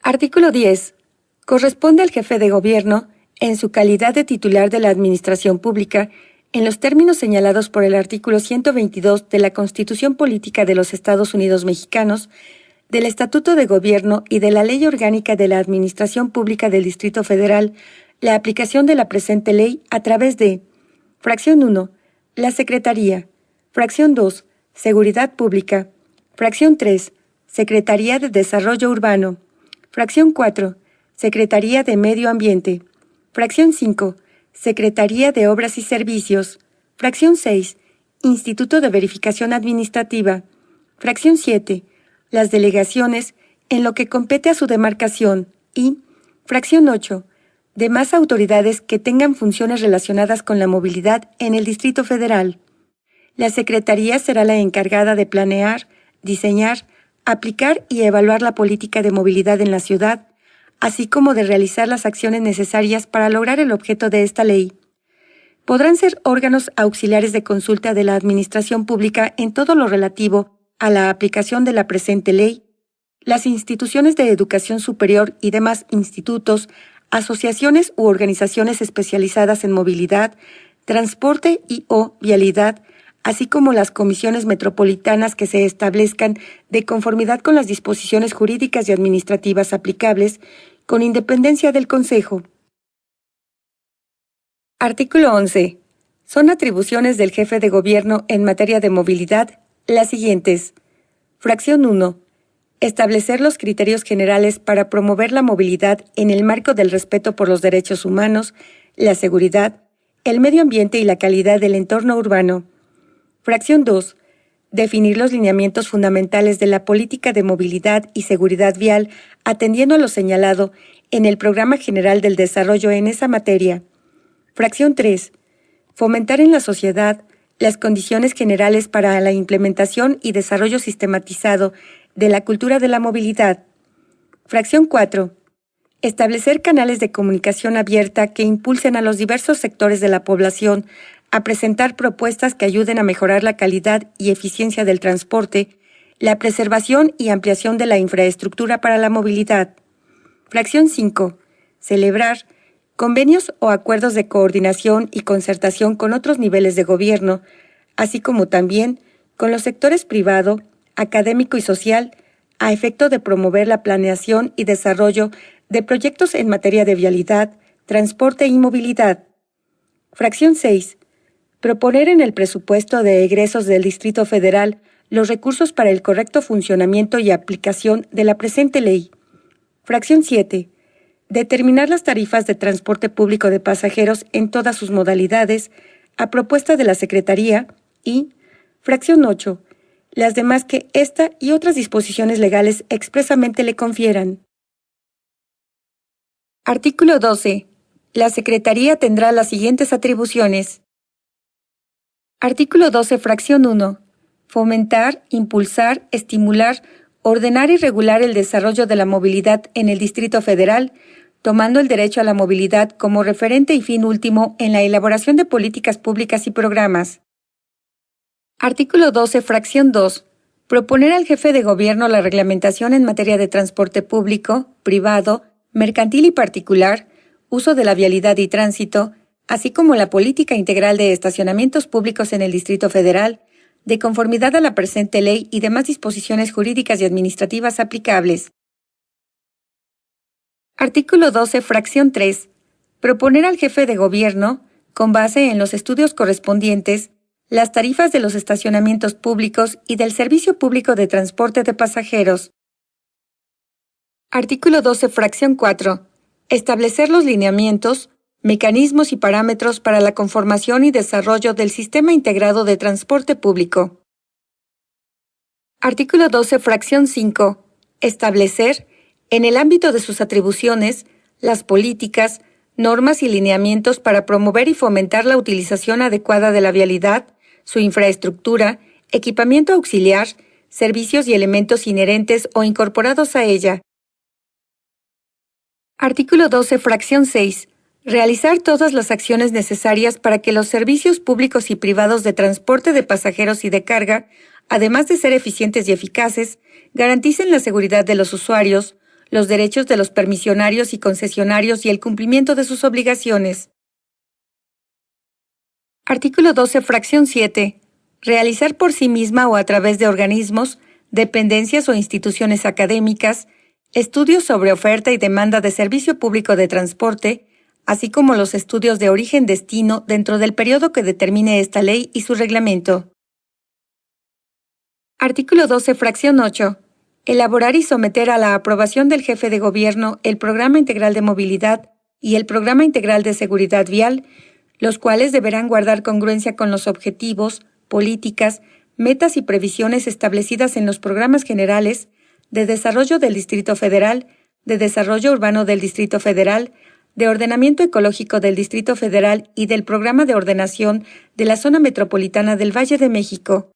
Artículo 10. Corresponde al jefe de gobierno, en su calidad de titular de la Administración Pública, en los términos señalados por el artículo 122 de la Constitución Política de los Estados Unidos Mexicanos, del Estatuto de Gobierno y de la Ley Orgánica de la Administración Pública del Distrito Federal, la aplicación de la presente ley a través de: Fracción 1. La Secretaría. Fracción 2. Seguridad Pública. Fracción 3. Secretaría de Desarrollo Urbano. Fracción 4. Secretaría de Medio Ambiente. Fracción 5. Secretaría de Obras y Servicios. Fracción 6. Instituto de Verificación Administrativa. Fracción 7. Las delegaciones en lo que compete a su demarcación. Y fracción 8. Demás autoridades que tengan funciones relacionadas con la movilidad en el Distrito Federal. La Secretaría será la encargada de planear, diseñar, aplicar y evaluar la política de movilidad en la ciudad, así como de realizar las acciones necesarias para lograr el objeto de esta ley. Podrán ser órganos auxiliares de consulta de la Administración Pública en todo lo relativo a la aplicación de la presente ley, las instituciones de educación superior y demás institutos, asociaciones u organizaciones especializadas en movilidad, transporte y/o vialidad, así como las comisiones metropolitanas que se establezcan de conformidad con las disposiciones jurídicas y administrativas aplicables, con independencia del Consejo. Artículo 11. Son atribuciones del jefe de gobierno en materia de movilidad las siguientes. Fracción 1. Establecer los criterios generales para promover la movilidad en el marco del respeto por los derechos humanos, la seguridad, el medio ambiente y la calidad del entorno urbano. Fracción 2. Definir los lineamientos fundamentales de la política de movilidad y seguridad vial atendiendo a lo señalado en el Programa General del Desarrollo en esa materia. Fracción 3. Fomentar en la sociedad las condiciones generales para la implementación y desarrollo sistematizado de la cultura de la movilidad. Fracción 4. Establecer canales de comunicación abierta que impulsen a los diversos sectores de la población a presentar propuestas que ayuden a mejorar la calidad y eficiencia del transporte, la preservación y ampliación de la infraestructura para la movilidad. Fracción 5. Celebrar convenios o acuerdos de coordinación y concertación con otros niveles de gobierno, así como también con los sectores privado, académico y social, a efecto de promover la planeación y desarrollo de proyectos en materia de vialidad, transporte y movilidad. Fracción 6. Proponer en el presupuesto de egresos del Distrito Federal los recursos para el correcto funcionamiento y aplicación de la presente ley. Fracción 7. Determinar las tarifas de transporte público de pasajeros en todas sus modalidades, a propuesta de la Secretaría. Y fracción 8. Las demás que esta y otras disposiciones legales expresamente le confieran. Artículo 12. La Secretaría tendrá las siguientes atribuciones. Artículo 12, fracción 1. Fomentar, impulsar, estimular, ordenar y regular el desarrollo de la movilidad en el Distrito Federal, tomando el derecho a la movilidad como referente y fin último en la elaboración de políticas públicas y programas. Artículo 12, fracción 2. Proponer al jefe de gobierno la reglamentación en materia de transporte público, privado, mercantil y particular, uso de la vialidad y tránsito, así como la política integral de estacionamientos públicos en el Distrito Federal, de conformidad a la presente ley y demás disposiciones jurídicas y administrativas aplicables. Artículo 12, fracción 3. Proponer al jefe de gobierno, con base en los estudios correspondientes, las tarifas de los estacionamientos públicos y del servicio público de transporte de pasajeros. Artículo 12, fracción 4. Establecer los lineamientos, mecanismos y parámetros para la conformación y desarrollo del Sistema Integrado de Transporte Público. Artículo 12, fracción 5. Establecer, en el ámbito de sus atribuciones, las políticas, normas y lineamientos para promover y fomentar la utilización adecuada de la vialidad, su infraestructura, equipamiento auxiliar, servicios y elementos inherentes o incorporados a ella. Artículo 12, fracción 6. Realizar todas las acciones necesarias para que los servicios públicos y privados de transporte de pasajeros y de carga, además de ser eficientes y eficaces, garanticen la seguridad de los usuarios, los derechos de los permisionarios y concesionarios y el cumplimiento de sus obligaciones. Artículo 12, fracción 7. Realizar por sí misma o a través de organismos, dependencias o instituciones académicas, estudios sobre oferta y demanda de servicio público de transporte, así como los estudios de origen-destino dentro del periodo que determine esta ley y su reglamento. Artículo 12, fracción 8. Elaborar y someter a la aprobación del jefe de gobierno el Programa Integral de Movilidad y el Programa Integral de Seguridad Vial, los cuales deberán guardar congruencia con los objetivos, políticas, metas y previsiones establecidas en los programas generales de desarrollo del Distrito Federal, de desarrollo urbano del Distrito Federal, de ordenamiento ecológico del Distrito Federal y del Programa de Ordenación de la Zona Metropolitana del Valle de México.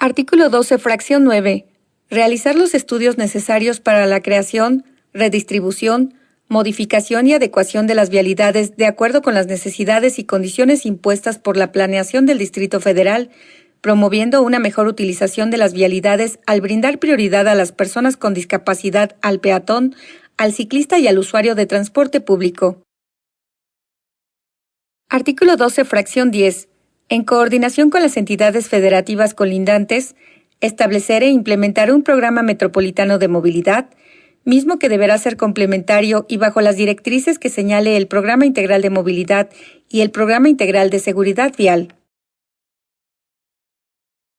Artículo 12, fracción 9. Realizar los estudios necesarios para la creación, redistribución, modificación y adecuación de las vialidades de acuerdo con las necesidades y condiciones impuestas por la planeación del Distrito Federal, promoviendo una mejor utilización de las vialidades al brindar prioridad a las personas con discapacidad, al peatón, al ciclista y al usuario de transporte público. Artículo 12, fracción 10. En coordinación con las entidades federativas colindantes, establecer e implementar un programa metropolitano de movilidad, mismo que deberá ser complementario y bajo las directrices que señale el Programa Integral de Movilidad y el Programa Integral de Seguridad Vial.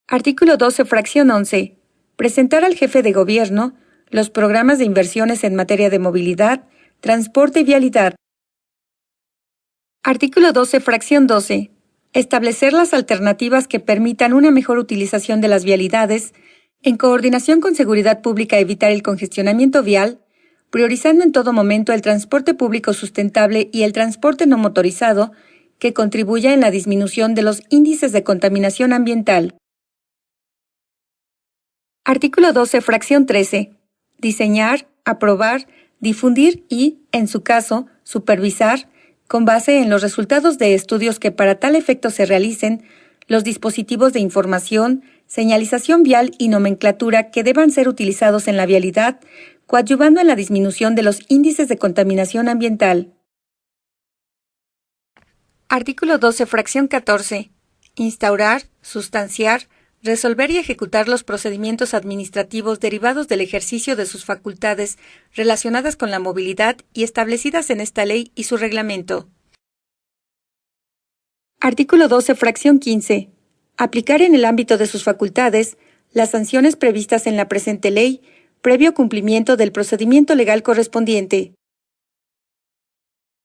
Artículo 12, fracción 11. Presentar al jefe de gobierno los programas de inversiones en materia de movilidad, transporte y vialidad. Artículo 12, fracción 12. Establecer las alternativas que permitan una mejor utilización de las vialidades, en coordinación con Seguridad Pública evitar el congestionamiento vial, priorizando en todo momento el transporte público sustentable y el transporte no motorizado, que contribuya en la disminución de los índices de contaminación ambiental. Artículo 12, fracción 13. Diseñar, aprobar, difundir y, en su caso, supervisar, con base en los resultados de estudios que para tal efecto se realicen, los dispositivos de información, señalización vial y nomenclatura que deban ser utilizados en la vialidad, coadyuvando en la disminución de los índices de contaminación ambiental. Artículo 12, fracción 14. Instaurar, sustanciar, resolver y ejecutar los procedimientos administrativos derivados del ejercicio de sus facultades relacionadas con la movilidad y establecidas en esta ley y su reglamento. Artículo 12, fracción 15. Aplicar en el ámbito de sus facultades las sanciones previstas en la presente ley, previo cumplimiento del procedimiento legal correspondiente.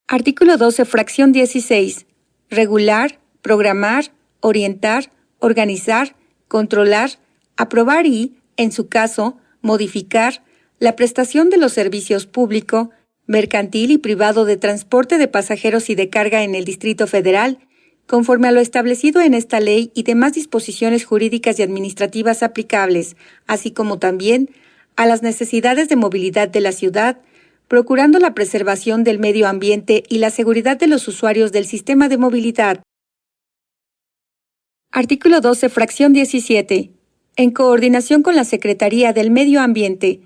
Artículo 12, fracción 16. Regular, programar, orientar, organizar, controlar, aprobar y, en su caso, modificar la prestación de los servicios público, mercantil y privado de transporte de pasajeros y de carga en el Distrito Federal, conforme a lo establecido en esta ley y demás disposiciones jurídicas y administrativas aplicables, así como también a las necesidades de movilidad de la ciudad, procurando la preservación del medio ambiente y la seguridad de los usuarios del sistema de movilidad. Artículo 12, fracción 17. En coordinación con la Secretaría del Medio Ambiente,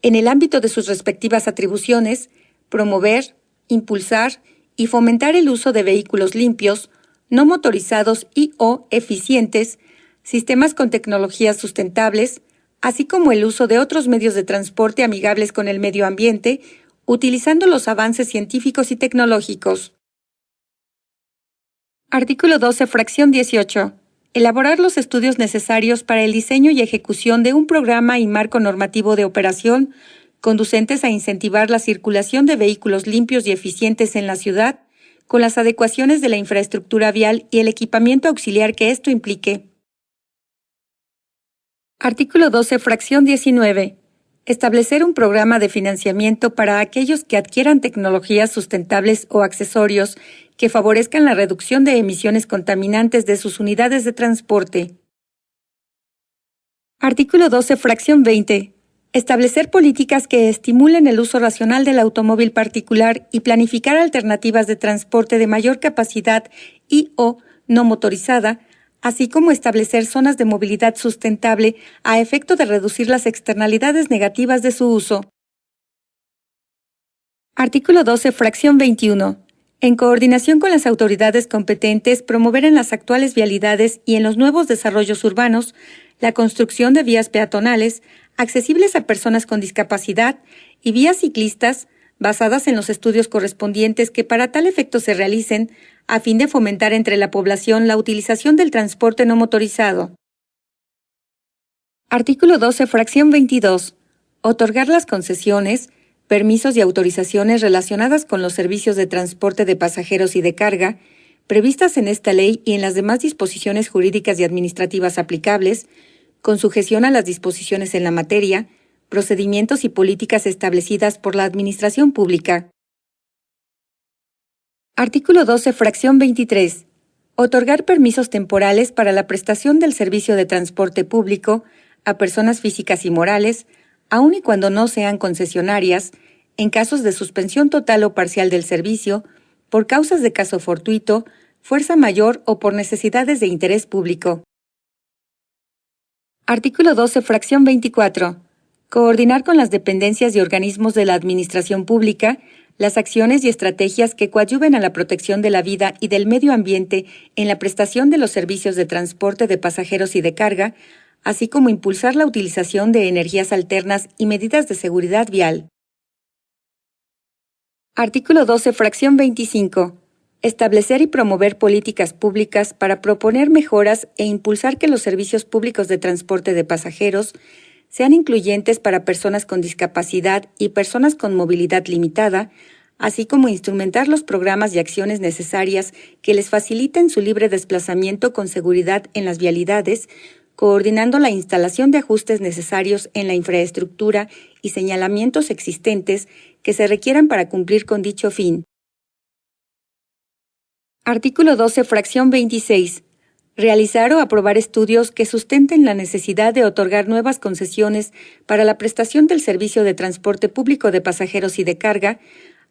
en el ámbito de sus respectivas atribuciones, promover, impulsar y fomentar el uso de vehículos limpios, no motorizados y o eficientes, sistemas con tecnologías sustentables, así como el uso de otros medios de transporte amigables con el medio ambiente, utilizando los avances científicos y tecnológicos. Artículo 12, fracción 18. Elaborar los estudios necesarios para el diseño y ejecución de un programa y marco normativo de operación conducentes a incentivar la circulación de vehículos limpios y eficientes en la ciudad, con las adecuaciones de la infraestructura vial y el equipamiento auxiliar que esto implique. Artículo 12, fracción 19. Establecer un programa de financiamiento para aquellos que adquieran tecnologías sustentables o accesorios que favorezcan la reducción de emisiones contaminantes de sus unidades de transporte. Artículo 12, fracción 20. Establecer políticas que estimulen el uso racional del automóvil particular y planificar alternativas de transporte de mayor capacidad y o no motorizada, así como establecer zonas de movilidad sustentable a efecto de reducir las externalidades negativas de su uso. Artículo 12, fracción 21. En coordinación con las autoridades competentes, promover en las actuales vialidades y en los nuevos desarrollos urbanos la construcción de vías peatonales accesibles a personas con discapacidad y vías ciclistas basadas en los estudios correspondientes que para tal efecto se realicen a fin de fomentar entre la población la utilización del transporte no motorizado. Artículo 12, fracción 22. Otorgar las concesiones, permisos y autorizaciones relacionadas con los servicios de transporte de pasajeros y de carga, previstas en esta ley y en las demás disposiciones jurídicas y administrativas aplicables, con sujeción a las disposiciones en la materia, procedimientos y políticas establecidas por la Administración Pública. Artículo 12, fracción 23. Otorgar permisos temporales para la prestación del servicio de transporte público a personas físicas y morales, aun y cuando no sean concesionarias, en casos de suspensión total o parcial del servicio, por causas de caso fortuito, fuerza mayor o por necesidades de interés público. Artículo 12, fracción 24. Coordinar con las dependencias y organismos de la Administración Pública las acciones y estrategias que coadyuven a la protección de la vida y del medio ambiente en la prestación de los servicios de transporte de pasajeros y de carga, así como impulsar la utilización de energías alternas y medidas de seguridad vial. Artículo 12, fracción 25. Establecer y promover políticas públicas para proponer mejoras e impulsar que los servicios públicos de transporte de pasajeros sean incluyentes para personas con discapacidad y personas con movilidad limitada, así como instrumentar los programas y acciones necesarias que les faciliten su libre desplazamiento con seguridad en las vialidades, coordinando la instalación de ajustes necesarios en la infraestructura y señalamientos existentes que se requieran para cumplir con dicho fin. Artículo 12, fracción 26. Realizar o aprobar estudios que sustenten la necesidad de otorgar nuevas concesiones para la prestación del servicio de transporte público de pasajeros y de carga,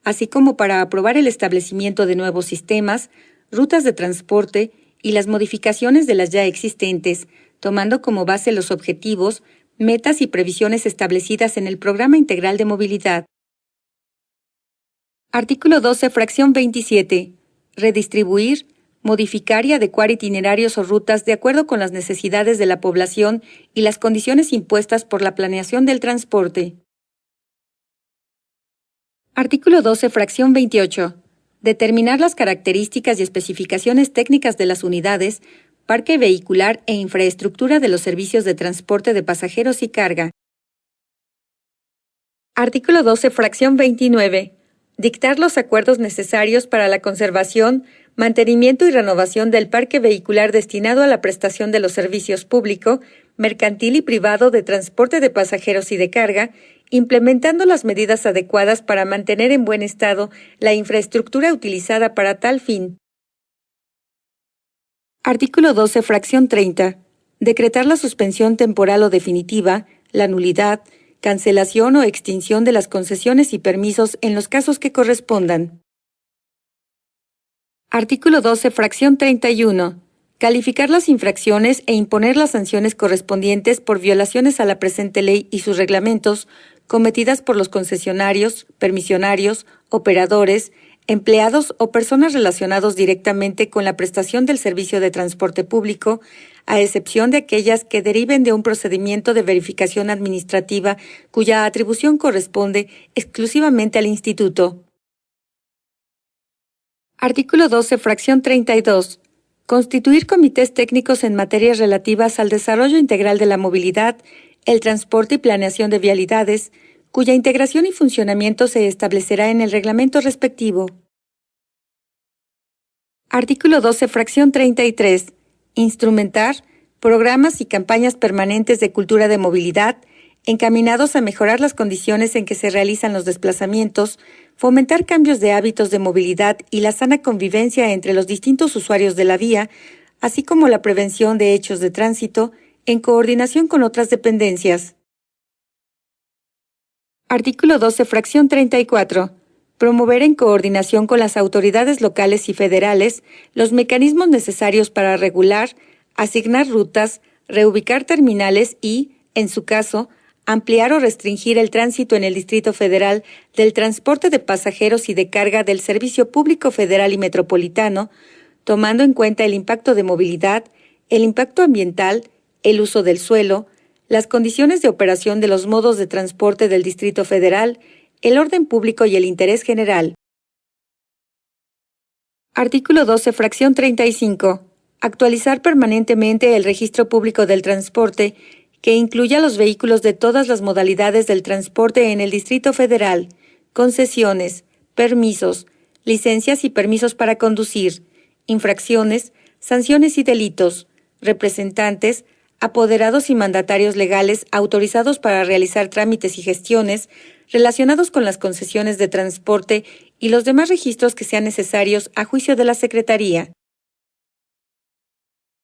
así como para aprobar el establecimiento de nuevos sistemas, rutas de transporte y las modificaciones de las ya existentes, tomando como base los objetivos, metas y previsiones establecidas en el Programa Integral de Movilidad. Artículo 12, fracción 27. Redistribuir, modificar y adecuar itinerarios o rutas de acuerdo con las necesidades de la población y las condiciones impuestas por la planeación del transporte. Artículo 12, fracción 28. Determinar las características y especificaciones técnicas de las unidades, parque vehicular e infraestructura de los servicios de transporte de pasajeros y carga. Artículo 12, fracción 29. Dictar los acuerdos necesarios para la conservación, mantenimiento y renovación del parque vehicular destinado a la prestación de los servicios público, mercantil y privado de transporte de pasajeros y de carga, implementando las medidas adecuadas para mantener en buen estado la infraestructura utilizada para tal fin. Artículo 12, fracción 30. Decretar la suspensión temporal o definitiva, la nulidad, cancelación o extinción de las concesiones y permisos en los casos que correspondan. Artículo 12, fracción 31. Calificar las infracciones e imponer las sanciones correspondientes por violaciones a la presente ley y sus reglamentos cometidas por los concesionarios, permisionarios, operadores, empleados o personas relacionados directamente con la prestación del servicio de transporte público, a excepción de aquellas que deriven de un procedimiento de verificación administrativa cuya atribución corresponde exclusivamente al Instituto. Artículo 12, fracción 32. Constituir comités técnicos en materias relativas al desarrollo integral de la movilidad, el transporte y planeación de vialidades, cuya integración y funcionamiento se establecerá en el reglamento respectivo. Artículo 12, fracción 33. Instrumentar programas y campañas permanentes de cultura de movilidad encaminados a mejorar las condiciones en que se realizan los desplazamientos, fomentar cambios de hábitos de movilidad y la sana convivencia entre los distintos usuarios de la vía, así como la prevención de hechos de tránsito, en coordinación con otras dependencias. Artículo 12, fracción 34. Promover en coordinación con las autoridades locales y federales los mecanismos necesarios para regular, asignar rutas, reubicar terminales y, en su caso, ampliar o restringir el tránsito en el Distrito Federal del transporte de pasajeros y de carga del Servicio Público Federal y Metropolitano, tomando en cuenta el impacto de movilidad, el impacto ambiental, el uso del suelo, las condiciones de operación de los modos de transporte del Distrito Federal, el orden público y el interés general. Artículo 12, fracción 35. Actualizar permanentemente el registro público del transporte que incluya los vehículos de todas las modalidades del transporte en el Distrito Federal, concesiones, permisos, licencias y permisos para conducir, infracciones, sanciones y delitos, representantes, apoderados y mandatarios legales autorizados para realizar trámites y gestiones relacionados con las concesiones de transporte y los demás registros que sean necesarios a juicio de la Secretaría.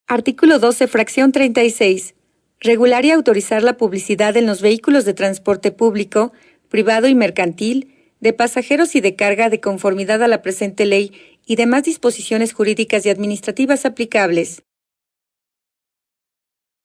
Artículo 12, fracción 36. Regular y autorizar la publicidad en los vehículos de transporte público, privado y mercantil, de pasajeros y de carga de conformidad a la presente ley y demás disposiciones jurídicas y administrativas aplicables.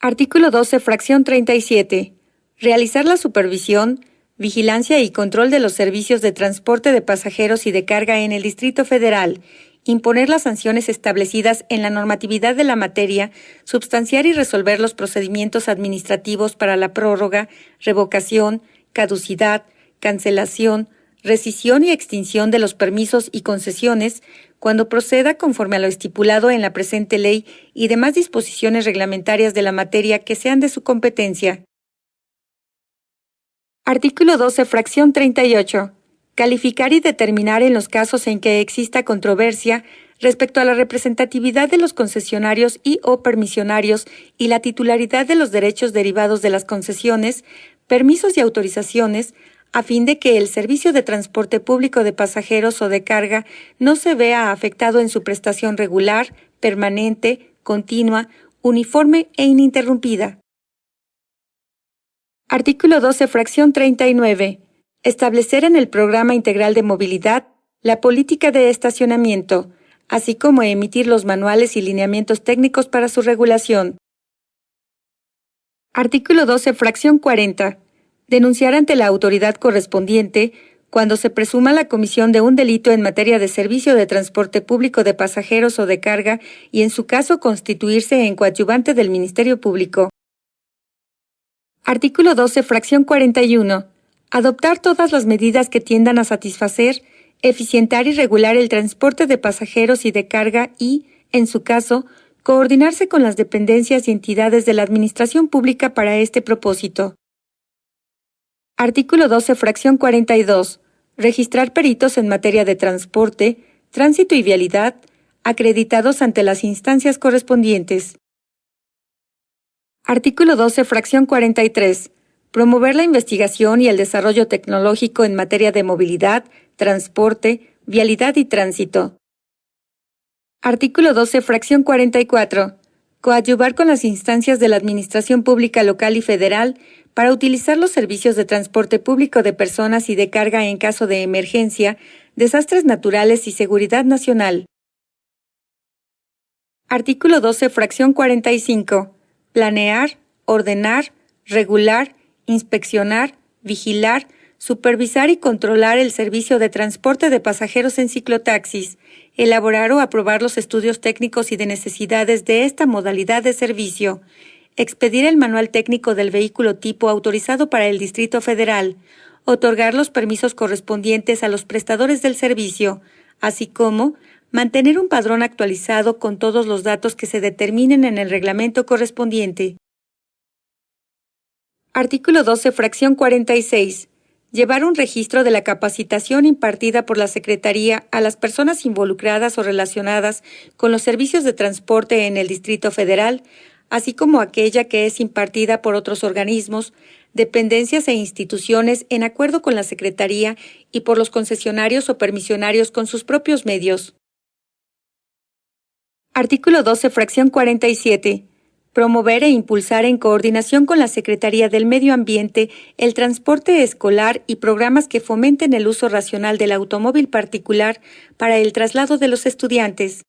Artículo 12, fracción 37. Realizar la supervisión, vigilancia y control de los servicios de transporte de pasajeros y de carga en el Distrito Federal, imponer las sanciones establecidas en la normatividad de la materia, substanciar y resolver los procedimientos administrativos para la prórroga, revocación, caducidad, cancelación, rescisión y extinción de los permisos y concesiones, cuando proceda conforme a lo estipulado en la presente ley y demás disposiciones reglamentarias de la materia que sean de su competencia. Artículo 12, fracción 38. Calificar y determinar en los casos en que exista controversia respecto a la representatividad de los concesionarios y o permisionarios y la titularidad de los derechos derivados de las concesiones, permisos y autorizaciones, a fin de que el servicio de transporte público de pasajeros o de carga no se vea afectado en su prestación regular, permanente, continua, uniforme e ininterrumpida. Artículo 12, fracción 39. Establecer en el Programa Integral de Movilidad la política de estacionamiento, así como emitir los manuales y lineamientos técnicos para su regulación. Artículo 12, fracción 40. Denunciar ante la autoridad correspondiente cuando se presuma la comisión de un delito en materia de servicio de transporte público de pasajeros o de carga y en su caso constituirse en coadyuvante del Ministerio Público. Artículo 12, fracción 41. Adoptar todas las medidas que tiendan a satisfacer, eficientar y regular el transporte de pasajeros y de carga y, en su caso, coordinarse con las dependencias y entidades de la Administración Pública para este propósito. Artículo 12, fracción 42. Registrar peritos en materia de transporte, tránsito y vialidad, acreditados ante las instancias correspondientes. Artículo 12, fracción 43. Promover la investigación y el desarrollo tecnológico en materia de movilidad, transporte, vialidad y tránsito. Artículo 12, fracción 44. Coadyuvar con las instancias de la Administración Pública Local y Federal para utilizar los servicios de transporte público de personas y de carga en caso de emergencia, desastres naturales y seguridad nacional. Artículo 12, fracción 45. Planear, ordenar, regular, inspeccionar, vigilar, supervisar y controlar el servicio de transporte de pasajeros en ciclotaxis, elaborar o aprobar los estudios técnicos y de necesidades de esta modalidad de servicio, expedir el manual técnico del vehículo tipo autorizado para el Distrito Federal, otorgar los permisos correspondientes a los prestadores del servicio, así como mantener un padrón actualizado con todos los datos que se determinen en el reglamento correspondiente. Artículo 12, fracción 46. Llevar un registro de la capacitación impartida por la Secretaría a las personas involucradas o relacionadas con los servicios de transporte en el Distrito Federal, así como aquella que es impartida por otros organismos, dependencias e instituciones en acuerdo con la Secretaría y por los concesionarios o permisionarios con sus propios medios. Artículo 12, fracción 47. Promover e impulsar en coordinación con la Secretaría del Medio Ambiente el transporte escolar y programas que fomenten el uso racional del automóvil particular para el traslado de los estudiantes.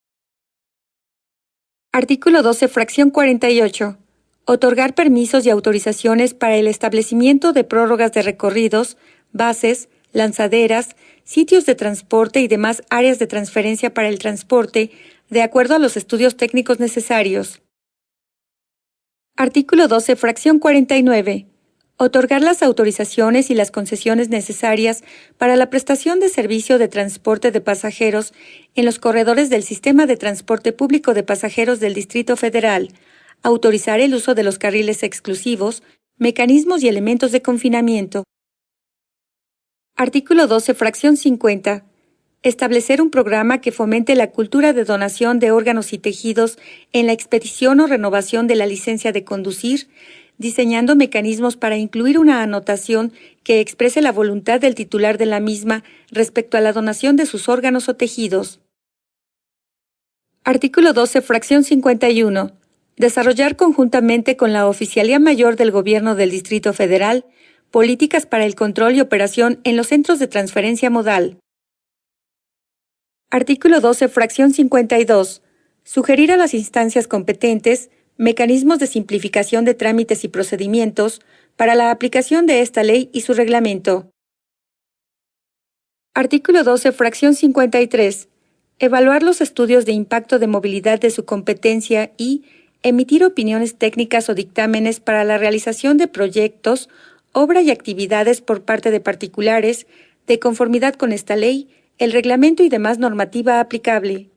Artículo 12, fracción 48. Otorgar permisos y autorizaciones para el establecimiento de prórrogas de recorridos, bases, lanzaderas, sitios de transporte y demás áreas de transferencia para el transporte, de acuerdo a los estudios técnicos necesarios. Artículo 12, fracción 49. Otorgar las autorizaciones y las concesiones necesarias para la prestación de servicio de transporte de pasajeros en los corredores del Sistema de Transporte Público de Pasajeros del Distrito Federal, autorizar el uso de los carriles exclusivos, mecanismos y elementos de confinamiento. Artículo 12, fracción 50. Establecer un programa que fomente la cultura de donación de órganos y tejidos en la expedición o renovación de la licencia de conducir, diseñando mecanismos para incluir una anotación que exprese la voluntad del titular de la misma respecto a la donación de sus órganos o tejidos. Artículo 12, fracción 51. Desarrollar conjuntamente con la Oficialía Mayor del Gobierno del Distrito Federal políticas para el control y operación en los centros de transferencia modal. Artículo 12, fracción 52. Sugerir a las instancias competentes mecanismos de simplificación de trámites y procedimientos para la aplicación de esta ley y su reglamento. Artículo 12, fracción 53. Evaluar los estudios de impacto de movilidad de su competencia y emitir opiniones técnicas o dictámenes para la realización de proyectos, obra y actividades por parte de particulares, de conformidad con esta ley, el reglamento y demás normativa aplicable.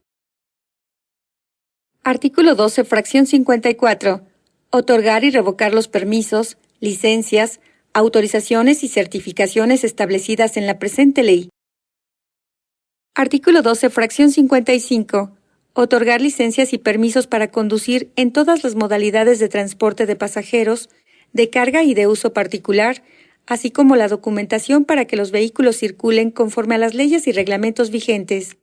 Artículo 12, fracción 54. Otorgar y revocar los permisos, licencias, autorizaciones y certificaciones establecidas en la presente ley. Artículo 12, fracción 55. Otorgar licencias y permisos para conducir en todas las modalidades de transporte de pasajeros, de carga y de uso particular, así como la documentación para que los vehículos circulen conforme a las leyes y reglamentos vigentes.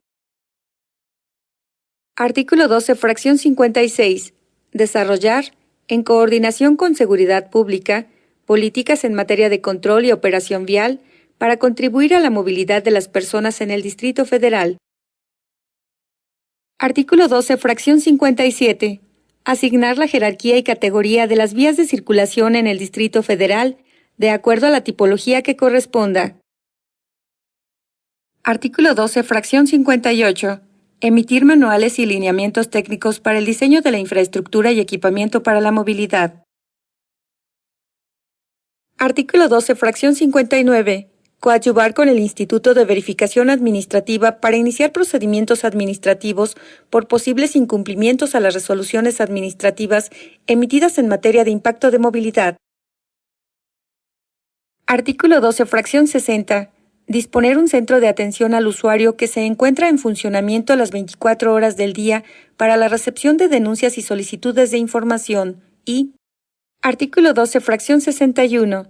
Artículo 12, fracción 56. Desarrollar, en coordinación con Seguridad Pública, políticas en materia de control y operación vial para contribuir a la movilidad de las personas en el Distrito Federal. Artículo 12, fracción 57. Asignar la jerarquía y categoría de las vías de circulación en el Distrito Federal de acuerdo a la tipología que corresponda. Artículo 12, fracción 58. Emitir manuales y lineamientos técnicos para el diseño de la infraestructura y equipamiento para la movilidad. Artículo 12, fracción 59. Coadyuvar con el Instituto de Verificación Administrativa para iniciar procedimientos administrativos por posibles incumplimientos a las resoluciones administrativas emitidas en materia de impacto de movilidad. Artículo 12, fracción 60. Disponer un centro de atención al usuario que se encuentra en funcionamiento las 24 horas del día para la recepción de denuncias y solicitudes de información. Y artículo 12, fracción 61.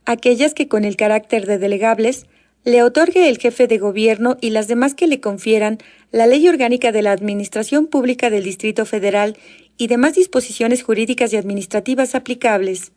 Aquellas que con el carácter de delegables le otorgue el jefe de gobierno y las demás que le confieran la Ley Orgánica de la Administración Pública del Distrito Federal y demás disposiciones jurídicas y administrativas aplicables.